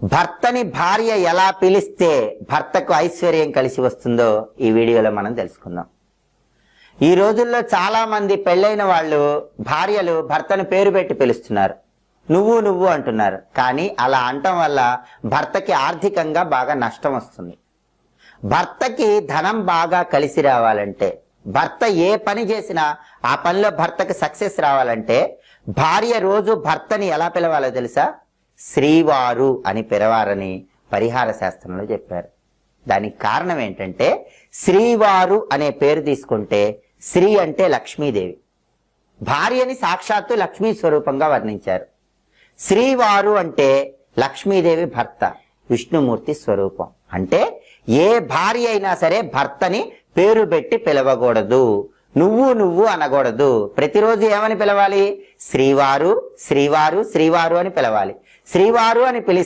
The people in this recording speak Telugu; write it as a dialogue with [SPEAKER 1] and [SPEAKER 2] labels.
[SPEAKER 1] భర్తని భార్య ఎలా పిలిస్తే భర్తకు ఐశ్వర్యం కలిసి వస్తుందో ఈ వీడియోలో మనం తెలుసుకుందాం. ఈ రోజుల్లో చాలా మంది పెళ్ళైన వాళ్ళు భార్యలు భర్తను పేరు పెట్టి పిలుస్తున్నారు, నువ్వు నువ్వు అంటున్నారు. కానీ అలా అనటం వల్ల భర్తకి ఆర్థికంగా బాగా నష్టం వస్తుంది. భర్తకి ధనం బాగా కలిసి రావాలంటే, భర్త ఏ పని చేసినా ఆ పనిలో భర్తకి సక్సెస్ రావాలంటే భార్య రోజు భర్తని ఎలా పిలవాలో తెలుసా? శ్రీవారు అని పిలవారని పరిహార శాస్త్రంలో చెప్పారు. దానికి కారణం ఏంటంటే, శ్రీవారు అనే పేరు తీసుకుంటే శ్రీ అంటే లక్ష్మీదేవి, భార్యని సాక్షాత్తు లక్ష్మీ స్వరూపంగా వర్ణించారు. శ్రీవారు అంటే లక్ష్మీదేవి భర్త, విష్ణుమూర్తి స్వరూపం. అంటే ఏ భార్య అయినా సరే భర్తని పేరు పెట్టి పిలవకూడదు, నువ్వు నువ్వు అనకూడదు. ప్రతిరోజు ఏమని పిలవాలి? శ్రీవారు శ్రీవారు శ్రీవారు అని పిలవాలి. శ్రీవారు అని పిలిస్తే